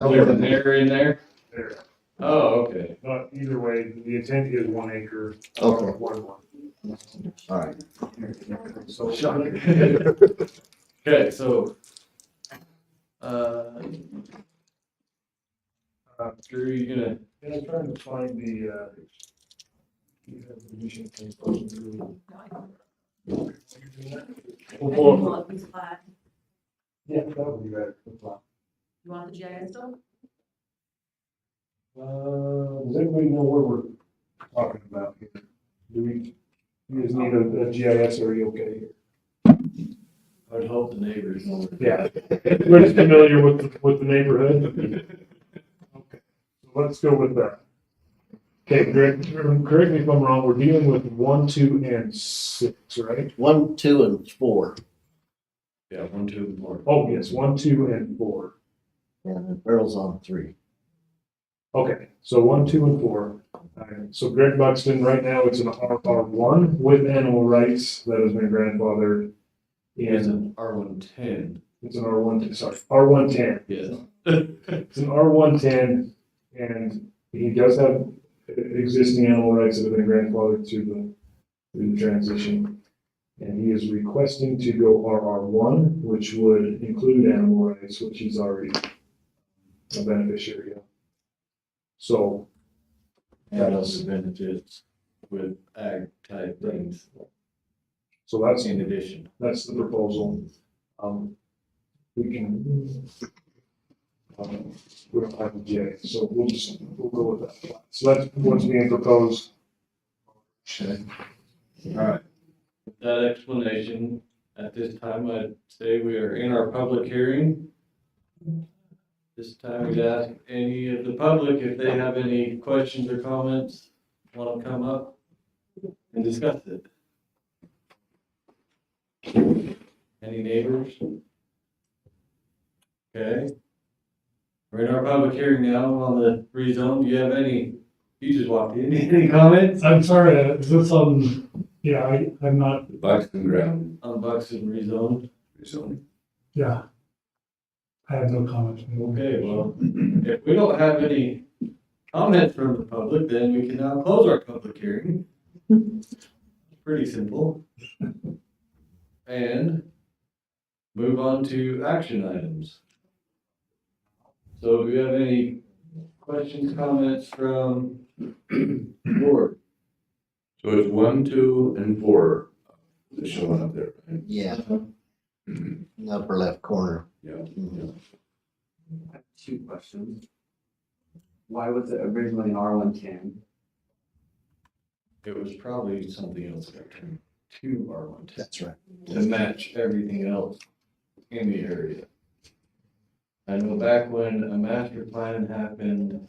There's an error in there? there. Oh, okay. But either way, the intent is 1 acre. Okay. 1. All right. So, Okay, so, Drew, you gonna, and I'm trying to find the, definition thing. We'll pull up- Yeah, that would be better. You want the GIS still? Does everybody know what we're talking about here? Do we, you guys need a GIS, or are you okay here? I'd hope the neighbors know. Yeah, everybody's familiar with the neighborhood? Okay, so let's go with that. Okay, correct me if I'm wrong, we're dealing with 1, 2, and 6, right? 1, 2, and 4. Yeah, 1, 2, and 4. Oh, yes, 1, 2, and 4. And the Earl's on 3. Okay, so 1, 2, and 4. Alright, so Greg Buxton, right now it's an R1 with animal rights that has been grandfathered. It's In, an R110. it's an R1, sorry, R110. Yes. It's an R110, and he does have existing animal rights that have been grandfathered through the transition. And he is requesting to go RR1, which would include animal rights, which he's already a beneficiary of. So, And other benefits with ag type things so that's in addition. That's the proposal. We can, we don't have a J, so we'll go with that. So that's what's being proposed. Okay. All right. With that explanation, at this time, I'd say we are in our public hearing. This time we'd ask any of the public if they have any questions or comments, want to come up and discuss it. Any neighbors? Okay. We're in our public hearing now on the rezone. Do you have any, you just walked in, any comments I'm sorry, is this on, yeah, I'm not, Buxton ground on Buxton rezone? rezoning. yeah. I have no comments. Okay, well, if we don't have any comments from the public, then we can now close our public hearing. Pretty simple. And move on to action items. So do we have any questions, comments from the board? So it's 1, 2, and 4 that's showing up there, right? Yeah. In the upper left corner. Yeah. Mhm. I have 2 questions. Why was it originally an R110? It was probably something else that turned to R110 That's right. to match everything else in the area. I know back when a master plan happened,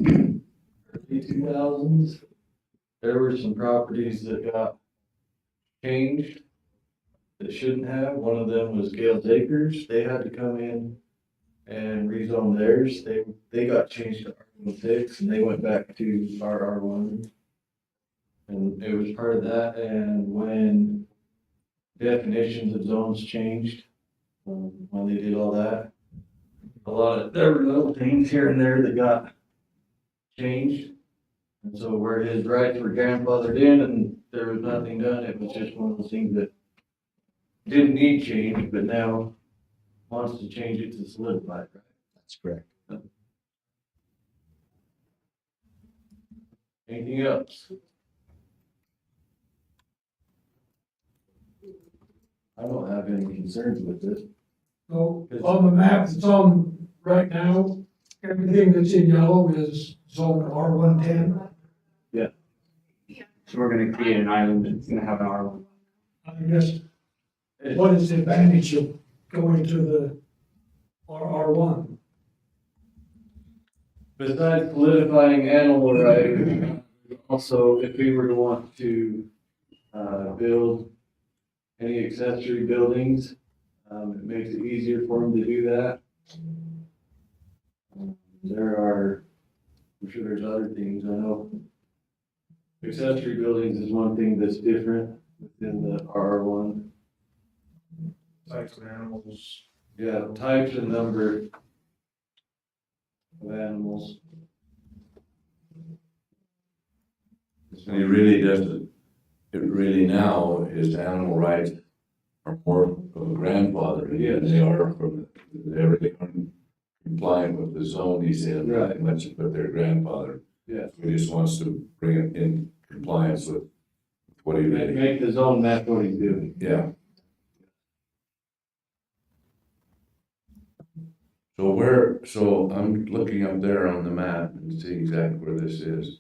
early 2000s, there were some properties that got changed that shouldn't have. One of them was Gale's Acres. They had to come in and rezone theirs. They got changed to R16 and they went back to RR1. And it was part of that. And when definitions of zones changed, when they did all that, there were little things here and there that got changed. And so where his rights were grandfathered in and there was nothing done, it was just one of those things that didn't need change, but now wants to change it to solidify it, right? That's correct. Anything else? I don't have any concerns with it. So on the map that's on right now, everything that's in yellow is zone R110. So we're gonna create an island that's gonna have an R1. I guess, what is the advantage of going to the R1? Besides solidifying animal rights, also if we were to want to, build any accessory buildings, it makes it easier for them to do that. I'm sure there's other things, I know. Accessory buildings is one thing that's different within the R1. Types of animals. Yeah, types and number. of animals. And he really doesn't, it really now, his animal rights are more of a grandfather than they are from, they really aren't compliant with the zone he's in, Right. much, but their grandfather. Yeah. He just wants to bring it in compliance with what he really, Make the zone match what he's doing. yeah. So I'm looking up there on the map and see exactly where this is.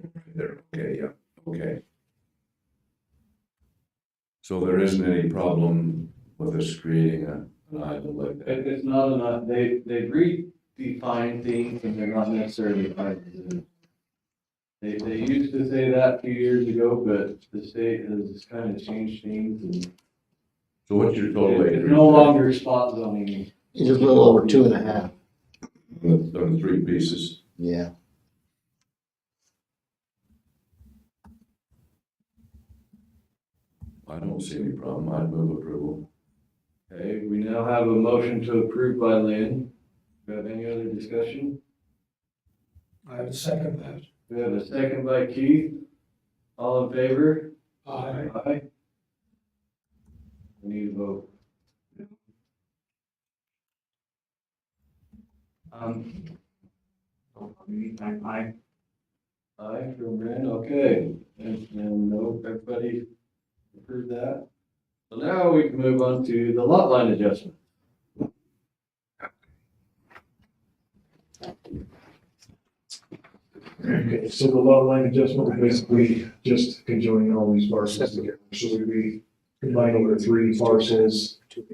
Right there, okay, yeah, okay. So there isn't any problem with us creating an island like that? It's not enough, they redefine things and they're not necessarily islands. They used to say that a few years ago, but the state has kind of changed things and So what's your total acreage? it's no longer spot zoning. It's just a little over 2.5. On the 3 pieces? Yeah. I don't see any problem, I'd move approval. Okay, we now have a motion to approve by Lynn. Do you have any other discussion? I would second that. We have a second by Keith. All in favor? Aye. Aye. We need a vote. I, Aye from Brand, okay. And no, everybody approved that. So now we can move on to the lot line adjustment. Okay, so the lot line adjustment was basically just conjoining all these parcels together. So we'd be combining the 3 parcels, 2,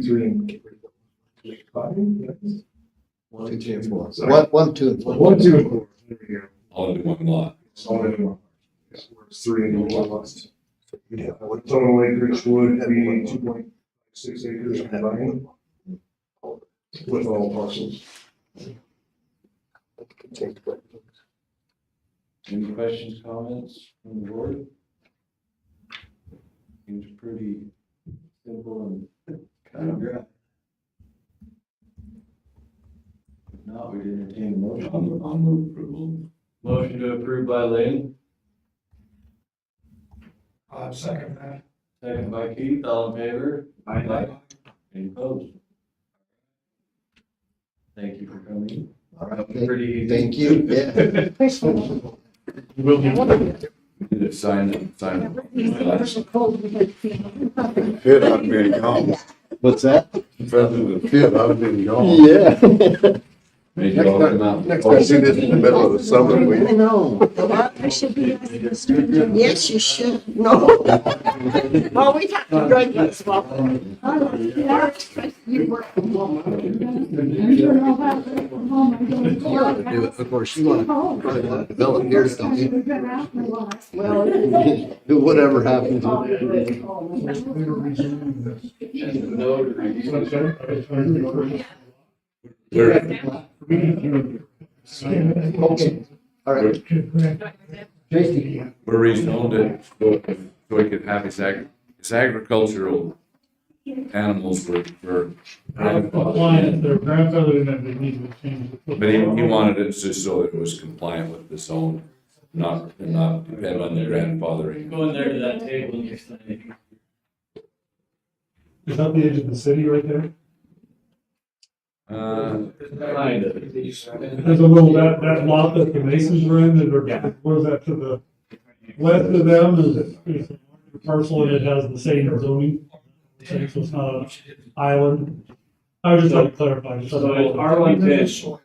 3, and 5. 1, 2, and 4. Sorry. 1, 2, and 4. 1, 2, and 4. There we go. All in one lot. All in one. Yes, it's 3 in one lot. Total acreage would be 2.6 acres combined with all parcels. Any questions, comments from the board? Seems pretty simple and kind of dry. If not, we'd entertain a motion. I'll move approval. Motion to approve by Lynn, I would second that. second by Keith, all in favor? I, Any opposed? Thank you for coming. All right, That was pretty easy. thank you. Yeah. Will be. Sign it. Fit, I've been gone. What's that? President Fit, I've been gone. Yeah. Make it all come out. Next time, see this in the middle of the summer, we. I know. I should be asking the stranger. Yes, you should. No. Well, we have to drink this well. You work from home. Of course, you want to develop here, don't you? Well. Whatever happens. We're, Okay. All right. Tracy. we're rezoned it so we could have his agricultural animals for Compliant, their grandfather didn't have the need to change the. But he wanted it just so that it was compliant with the zone, not depend on the grandfathering. Go in there to that table and just say. Is that the edge of the city right there? Kind of. There's a little, that lot that the Masons were in, what is that to the west of them, is a parcel and it has the same zoning. So it's not an island. I was just trying to clarify. just So it's R110.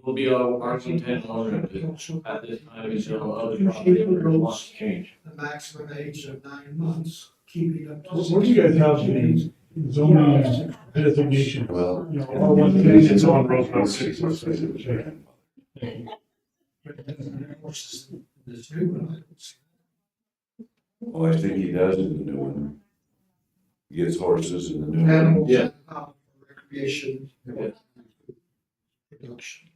Will be R110 already at this time until other property owners want to change. The maximum age of 9 months, keeping up to. Where do you guys have the zoning designation? Well, You know, R110. It's on Roosevelt City. This new one. oh, I think he does in the new one. He gets horses in the new one. Animals. Yeah. Recreation. Yeah. Production.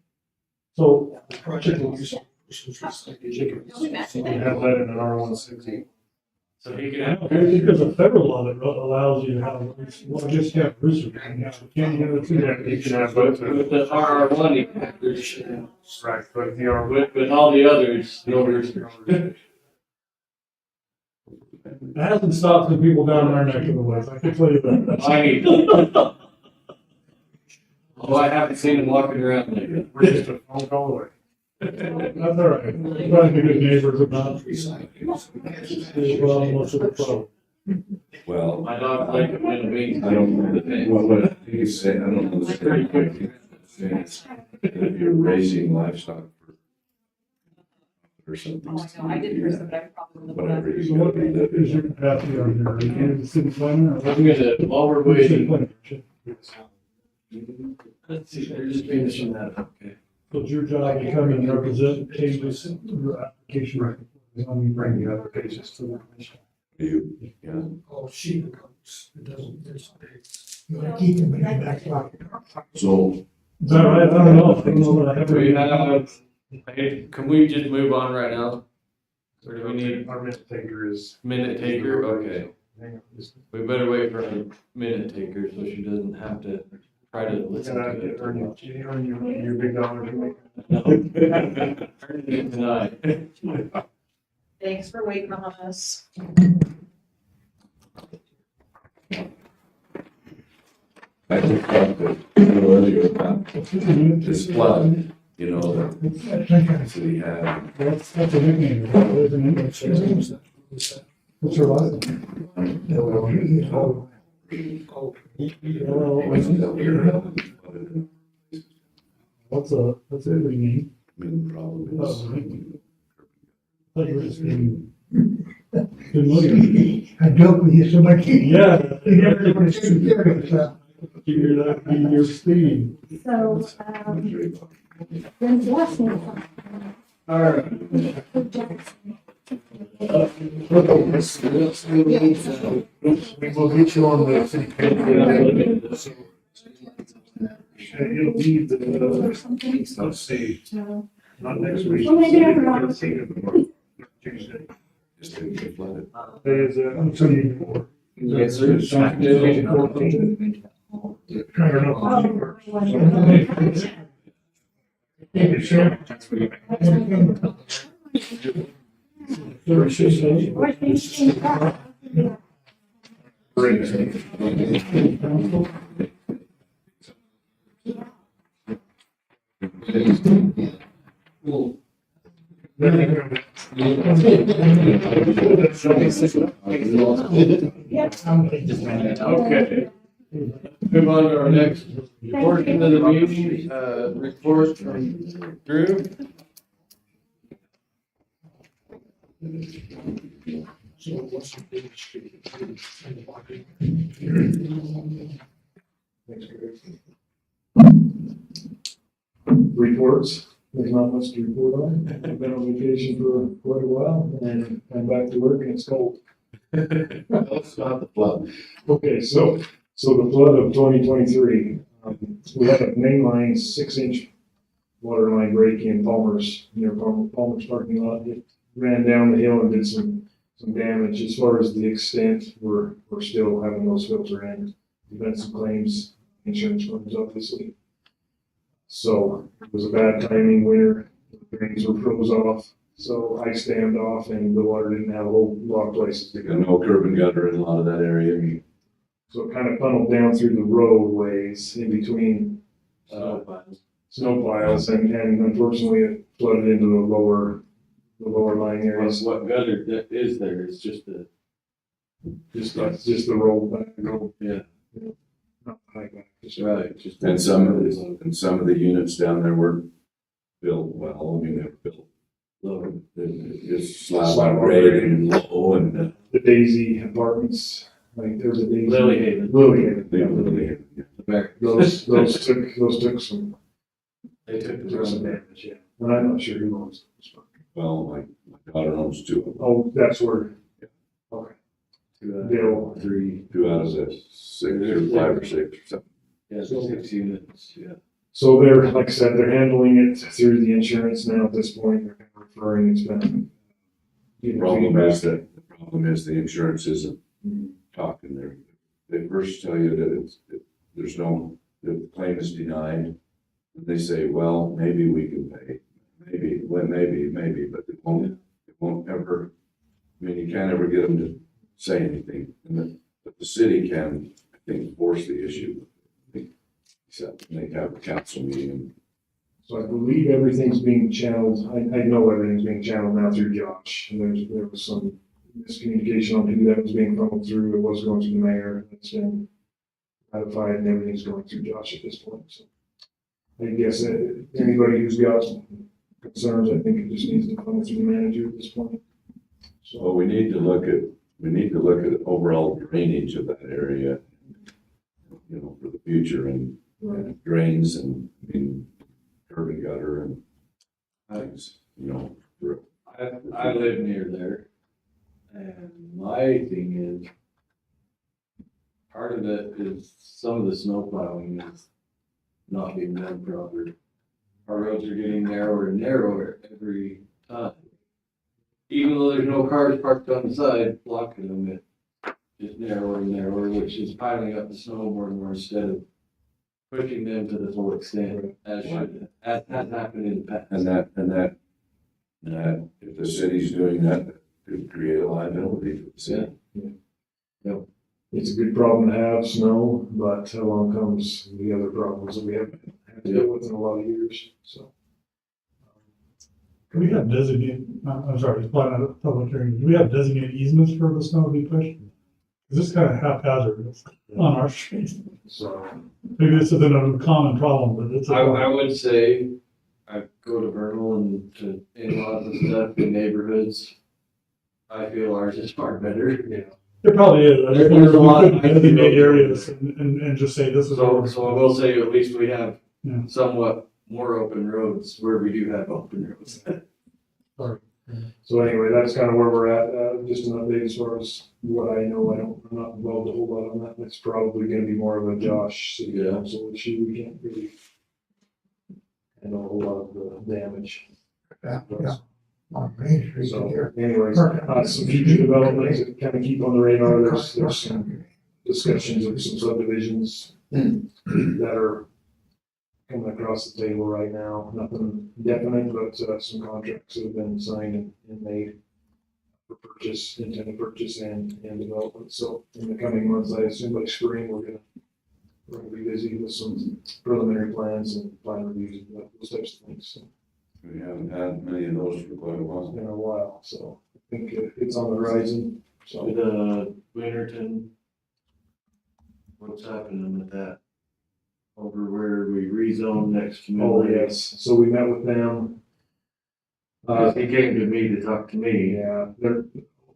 So, Project will use. So we have that in an R160. So he I can. think there's a federal law that allows you to have, well, I guess you have rooster. Can't you have two? Yeah, you can have both. With the RR1, he can have rooster. Right, but the R With all the others, no rooster. It hasn't stopped the people down our neck of the woods, I can tell you that. I need. Oh, I haven't seen him walking around lately. we're just a phone call away. That's all right. We're trying to be good neighbors about. Well, most of the problem. Well, My dog like it when we. I don't know, what you say, I don't know. It's pretty quick. If you're raising livestock or something. I did first, but I probably. Whatever So you what gotta do. is your capacity on there? Are you in the city planner? or what? I'm gonna, while we're waiting, City let's see, they're just finishing that up, okay. So it's your job to come and represent changes in your application. Let me bring the applications to the commission. You, yeah. Oh, sheep goats, it doesn't, you wanna keep them in your back pocket. So, Is that right? I don't know. I don't know that I ever. We have, hey, can we just move on right now? Or do we need Our minute taker is. minute taker? Okay. Hang on, just. We better wait for a minute taker so she doesn't have to try to listen to it. Earn your big dollar. Earn it tonight. Thanks for waiting on us. I just talked to you earlier about this flood, you know, that city had. That's a nickname. There's an English. What's your last name? What's a every name? I mean, the problem is. I thought you were just being familiar. I joke with you so much. Yeah. Everybody's too serious, Figure that be your speed. So, then the last name. All right. We will get you on the city. You'll need the, let's see, not next week. Well, maybe I'm wrong. Tuesday. Just didn't get flooded. There's I'm telling you. Yes, sir. I don't Okay. Move on to our next portion of the meeting, report from Drew. Reports, there's not much to report on. I've been on vacation for quite a while and I'm back to work and it's cold. That's not the flood. Okay, so the flood of 2023, we had a main line 6-inch water line break in Palmer's, near Palmer's parking lot. It ran down the hill and did some damage. As far as the extent, we're still having those filter in. We've had some claims, insurance claims, obviously. So it was a bad timing winter. The drains were froze off, so ice dammed off and the water didn't have a whole lot of places to go. Got no curb and gutter in a lot of that area. So it kind of funneled down through the roadways in between snow piles and unfortunately it flooded into the lower lying areas. What gutter that is there, it's just a. Just the roll back, Yeah. not high back. Just Right, just. And some of the units down there were built well, I mean, they were built low, just slab on grade and low and. The Daisy apartments, like there's a Daisy. Lily Haven. Lily Haven. They really, Those took some, They took the took some run. damage, yeah. And I'm not sure who owns those. well, my daughter owns two of them, Oh, that's where, okay. Bill. two out of the 6 or 5 or 6 or something. Yeah, 6 units, yeah. So they're, like I said, they're handling it through the insurance now at this point. They're kind of referring, it's been. The problem is that problem is the insurance isn't talking there. They first tell you that there's no, the claim is denied. And they say, well, maybe we can pay, maybe, but they won't ever, I mean, you can't ever get them to say anything. But the city can, I think, force the issue. Except they have a council meeting. So I believe everything's being channeled, I know everything's being channeled now through Josh, and there was some miscommunication on who that was being funneled through, it was going through the mayor, it's been ratified, and everything's going through Josh at this point, so. I guess anybody who's got concerns, I think it just needs to come through the manager at this point. So So, we need to look at overall drainage of that area, you know, for the future, and drains, and, I mean, curb and gutter and things, you know. I live near there, and my thing is, part of it is some of the snow plowing is not being done properly. Our roads are getting narrower and narrower every time. Even though there's no cars parked on the side blocking them, it's just narrower and narrower, which is piling up the snow more and more instead of pushing them to the full extent as has happened in the past. And that, if the city's doing that, that could create a liability for the city. it's a good problem to have, snow, but along comes the other problems that we haven't had to deal with in a lot of years, so. Do we have designated, I'm sorry, it's probably not a public hearing, do we have designated easements for the snow to be pushed? Because this kind of haphazard on our street. So, Maybe this isn't a common problem, but it's. I would say, I go to Vernal and to in-laws and stuff in neighborhoods. I feel ours is far better. yeah. It probably is. I just There's a lot wonder if we I could can designate go areas and just say this is. So I will say, at least we have Yeah. somewhat more open roads where we do have open roads. Sorry. So anyway, that's kind of where we're at, just an update as far as what I know, I'm not involved a whole lot on that, it's probably gonna be more of a Josh city council issue, we can't really handle a whole lot of the damage. On Main Street So here. anyways, some future developments that kind of keep on the radar, there's some discussions of some subdivisions that are coming across the table right now, nothing definite, but some contracts that have been signed and made for purchase, intended purchase and development. So in the coming months, I assume by spring, we're gonna be busy with some preliminary plans and plan reviews and those types of things. So We haven't had many of those for quite a it's while. been a while, so I think it's on the horizon. So The Winterton, what's happening with that? Over where we rezoned next to oh Middle. yes, so we met with them. He came to me to talk to me. Yeah, they're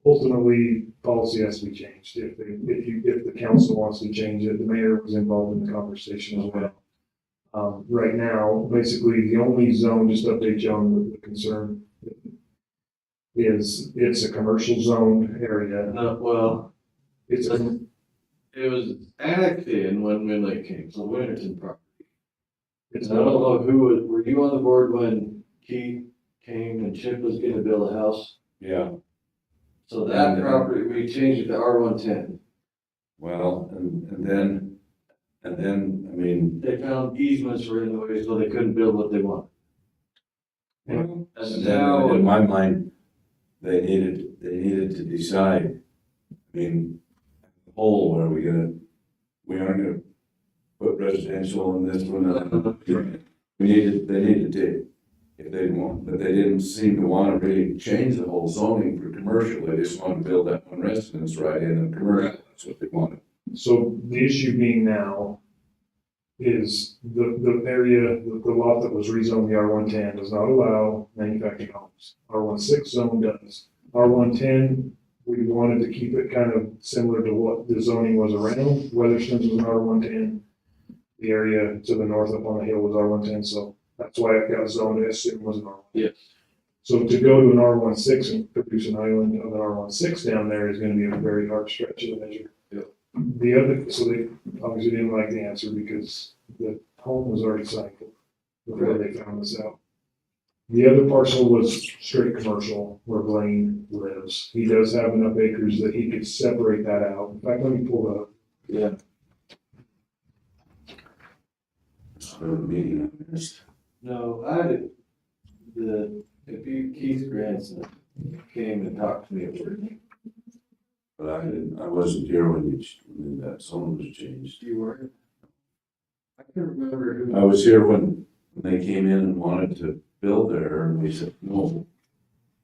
ultimately policy has to be changed. If the council wants to change it, the mayor was involved in the conversation as well. Right now, basically, the only zone, just to update you on the concern, is it's a commercial zone area. No, well, It's a, it was annexed in when Midlake came, so Winterton property. it's I don't know were you on the board when Keith came and Chip was gonna build a house? Yeah, So that property, we changed it to R110. well, and then, I mean, They found easements were in the way, so they couldn't build what they wanted. well, And and then now, in my mind, they needed to decide, I mean, the whole, we aren't gonna put residential in this one. They needed to, if they want, but they didn't seem to want to really change the whole zoning for commercial, they just wanted to build that one residence right in the commercial, that's what they wanted. So the issue being now is the area, the lot that was rezoned the R110 does not allow manufactured homes. R16 zone does. R110, we wanted to keep it kind of similar to what the zoning was around. Weatherston's was an R110. The area to the north up on the hill was R110, so that's why it got zoned as it was an R1. Yes. So to go to an R16 and produce an island of an R16 down there is gonna be a very hard stretch of the measure. The other, so they obviously didn't like the answer because the home was already signed before they found this out. The other parcel was straight commercial where Blaine lives. He does have enough acres that he could separate that out. In fact, let me pull that up. Yeah. So the meeting I missed. No, I did, if you, Keith grandson came and talked to me at work. But I wasn't here when that zone was changed. You weren't? I can't remember who. I was here when they came in and wanted to build there, and we said, no.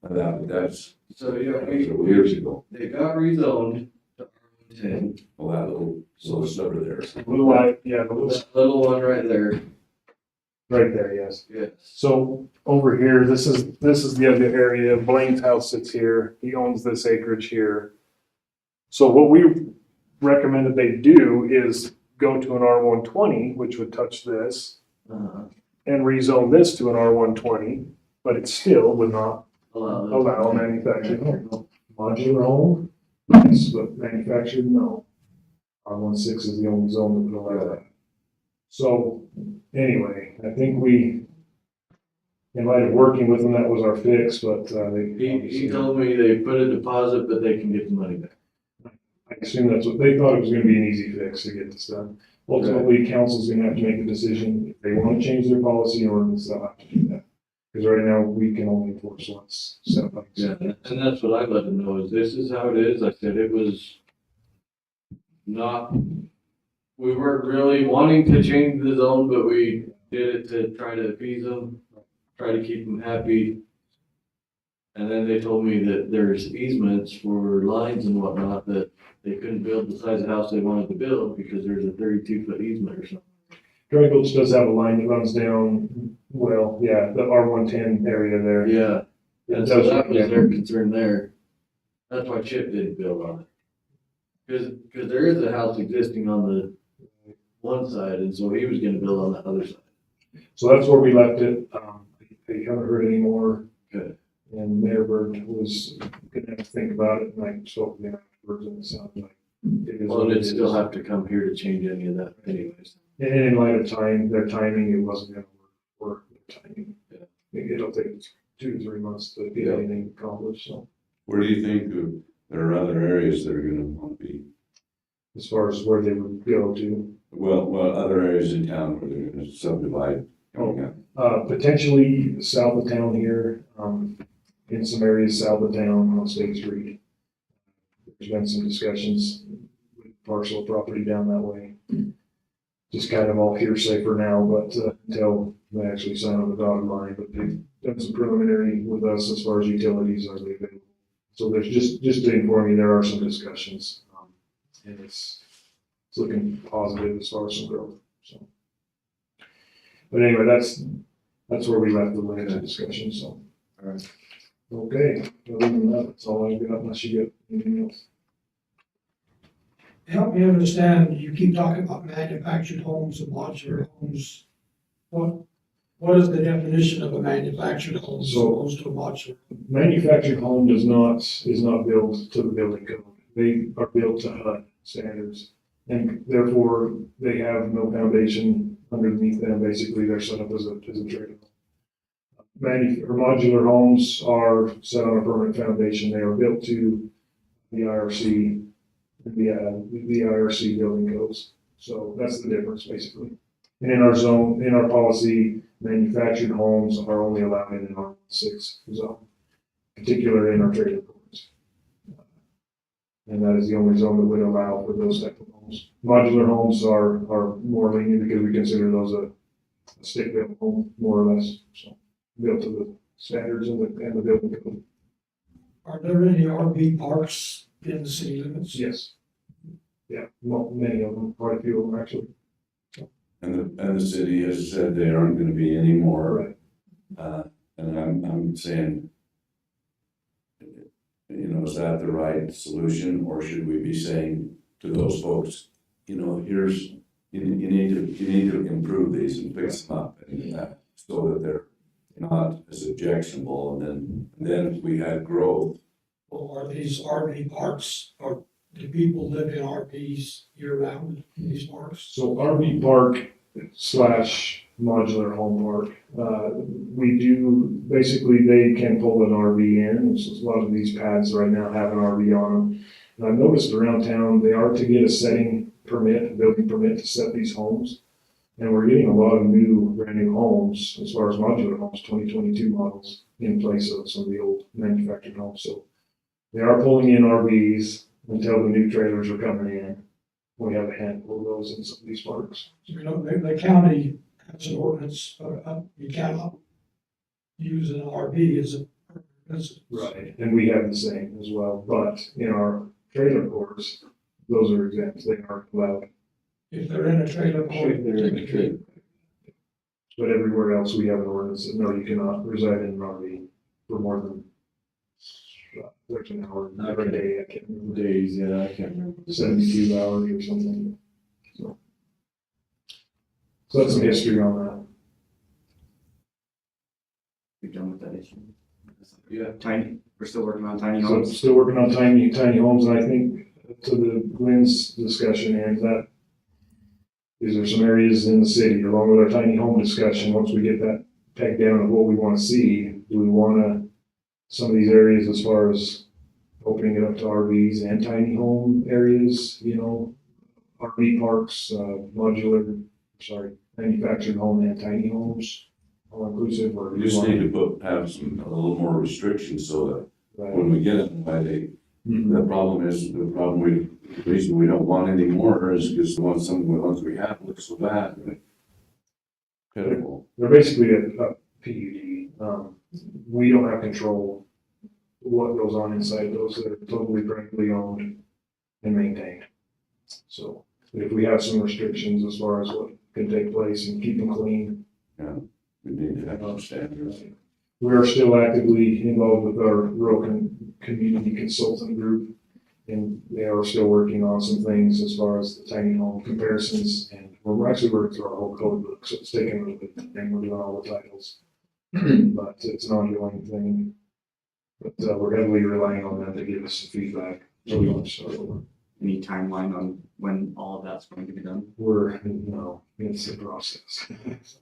That's So, yeah, several years ago. they got rezoned to R10. Well, that little sliver there. Blue light, yeah, the little, That little one right there, right there, yes. yes. So over here, this is the other area. Blaine's house sits here. He owns this acreage here. So what we recommended they do is go to an R120, which would touch this, and rezone this to an R120, but it still would not allow manufactured home. Modular home, yes, but manufactured, no. R16 is the only zone that would allow that. So anyway, I think we, in light of working with them, that was our fix, but He told me they put a deposit, but they can get the money back. I assume that's what, they thought it was gonna be an easy fix to get this done. Ultimately, council's gonna have to make a decision if they wanna change their policy or they'll have to do that. Because right now, we can only enforce what's set by. Yeah, and that's what I let them know, is this is how it is. I said it was not, we weren't really wanting to change the zone, but we did it to try to appease them, try to keep them happy. And then they told me that there's easements for lines and whatnot, that they couldn't build the size of house they wanted to build because there's a 32-foot easement or something. Dry Gulch does have a line that runs down, well, yeah, the R110 area there. Yeah, It and so does, that was yeah. their concern there. That's why Chip didn't build on it. Cause there is a house existing on the one side, and so he was gonna build on the other side. So that's where we left it. They haven't heard any more. Good. And Mayorberg was gonna have to think about it, and I spoke to them afterwards, and it sounded like it is. Well, what it it'd is. still have to come here to change any of that anyways. And in light of time, their timing, it wasn't gonna work for their timing. Yeah. It'll take 2 to 3 months to get Yeah. anything accomplished, so. Where do you think there are other areas that are gonna want to be? As far as where they would go to, Well, other areas in town where they're gonna subdivide. potentially south of town here, in some areas south of town on State Street. There's been some discussions with parcel of property down that way. Just kind of all hearsay for now, but until they actually sign on the dotted line, but they've done some preliminary with us as far as utilities are they available. So there's just to inform you, there are some discussions, and it's looking positive as far as some growth, so. But anyway, that's where we left the limited discussion, so. All right. Okay, other than that, that's all I've got, unless you got anything else. Help me understand, you keep talking about manufactured homes and modular homes. What is the definition of a manufactured home as So- opposed to a modular? Manufactured home is not built to the building code. They are built to HUD standards. And therefore, they have no foundation underneath them. Basically, they're set up as a trailer. Modular homes are set on a permanent foundation. They are built to the IRC, the IRC building codes. So that's the difference, basically. And in our zone, in our policy, manufactured homes are only allowed in an R6 zone, particularly in our trailer courts. And that is the only zone that would allow for those type of homes. Modular homes are more lenient because we consider those a stick-built home, more or less, so built to the standards and the building code. Are there any RV parks in the city limits? Yes. Yeah, well, many of them, quite a few of them actually. And the city has said they aren't gonna be any more. Right. And I'm saying, is that the right solution, or should we be saying to those folks, here's, you need to improve these and fix them up, and so that they're not as objectionable, and then if we had growth. Or are these RV parks, or do people live in RVs year round in these parks? So RV park / modular home park. We do, basically, they can pull an RV in. So a lot of these pads right now have an RV on them. And I've noticed around town, they are to get a setting permit, a building permit to set these homes. And we're getting a lot of new, brand new homes, as far as modular homes, 2022 models, in place of some of the old manufactured homes. So they are pulling in RVs until the new trailers are coming in. We have a handful of those in some of these parks. You know, the county has an ordinance, you cannot use an RV as a business. Right. And we have the same as well, but in our trailer courts, those are exempt, they aren't allowed. If they're in a trailer park. They're in the trade. But everywhere else, we have an ordinance that no, you cannot reside in an RV for more than, there's an hour every day, I can't remember, Days, yeah, I can't remember. 72 hours or something. So that's some history on that. We're done with that issue. Yeah. Tiny, we're still working on tiny So homes. still working on tiny homes, and I think to the Glenn's discussion, and that is there some areas in the city, along with our tiny home discussion, once we get that pegged down of what we want to see, do we want to, some of these areas as far as opening it up to RVs and tiny home areas, you know, RV parks, manufactured home and tiny homes, all inclusive, or We just need to have a little more restrictions so that Right. when we get it, by the Mhm. the reason we don't want any more is because the ones we have look so bad, like, pitiful. They're basically a PUD. We don't have control what goes on inside those. They're totally privately owned and maintained. So if we have some restrictions as far as what can take place and keep them clean, We need to have standards. we are still actively involved with our rural community consultant group. And they are still working on some things as far as the tiny home comparisons, and we're actually working through our whole code book, so it's taking a little bit, and we're doing all the titles. But it's an ongoing thing. But we're heavily relying on them to give us some feedback. So we want to start over. Any timeline on when all of that's going to be done? No, it's a process.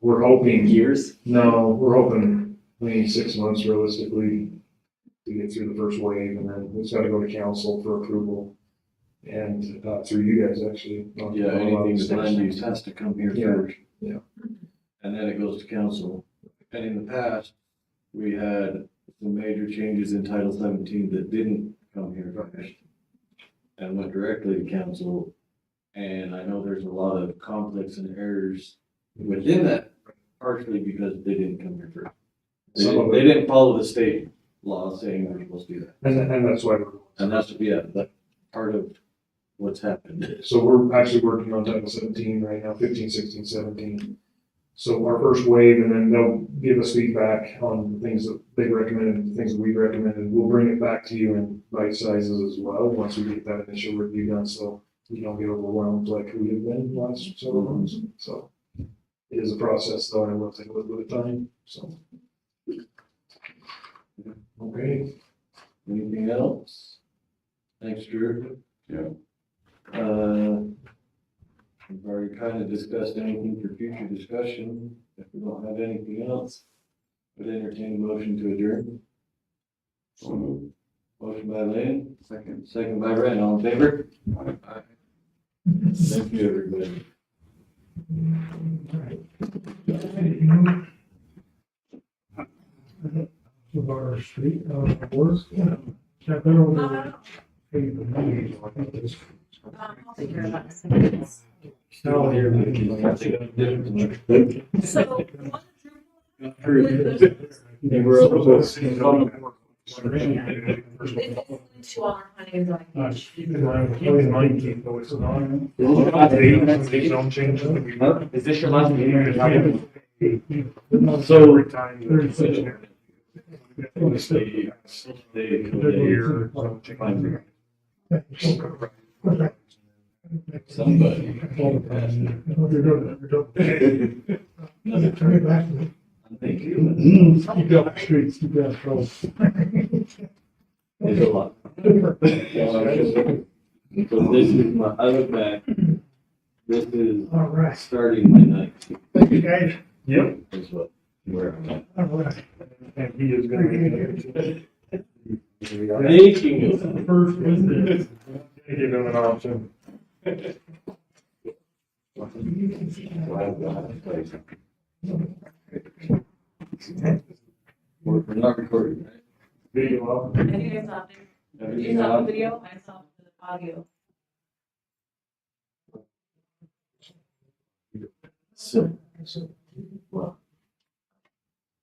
We're hoping, Years? no, we're hoping, 6 months realistically to get through the first wave, and then it's got to go to council for approval. And through you guys, actually. Yeah, anything that's land use has to come here Yeah. first. Yeah. And then it goes to council. And in the past, we had some major changes in Title 17 that didn't come here first and went directly to council. And I know there's a lot of conflicts and errors within that, partially because they didn't come here first. They didn't follow the state law saying they're supposed to do that. And that's why we're. And that's part of what's happened. So we're actually working on Title 17 right now, 15, 16, 17. So our first wave, and then they'll give us feedback on the things that they recommended, the things that we recommended. We'll bring it back to you in bite sizes as well, once we get that initial review done, so you don't get overwhelmed like we have been the last several months. So it is a process though, and it will take a little bit of time, so. Okay. Anything else? Thanks, Drew. Yeah. We've already kind of discussed anything for future discussion. If we don't have anything else, would entertain a motion to adjourn. So moved. Motion by Lynn, Second. second by Ryan. All in favor? Aye. Thank you, everybody. Of our street, work. Check that over. I'll figure it out. Now here. So, They were able to. to our honey, like, Keep in mind, always mind, keep though it's not. Zone change. Is this your last meeting? So every time. Somebody. Turn it back. Thank you. Keep down the streets, keep down the road. There's a lot. So this is I look back, this is All right. starting my night. Thank you, guys. Yep. is what we're. And he is gonna. Making This is the first Wednesday. Give him an option. We're not recording, right? Video off. I think I stopped it. You Everything stopped the on? video, I stopped the audio. So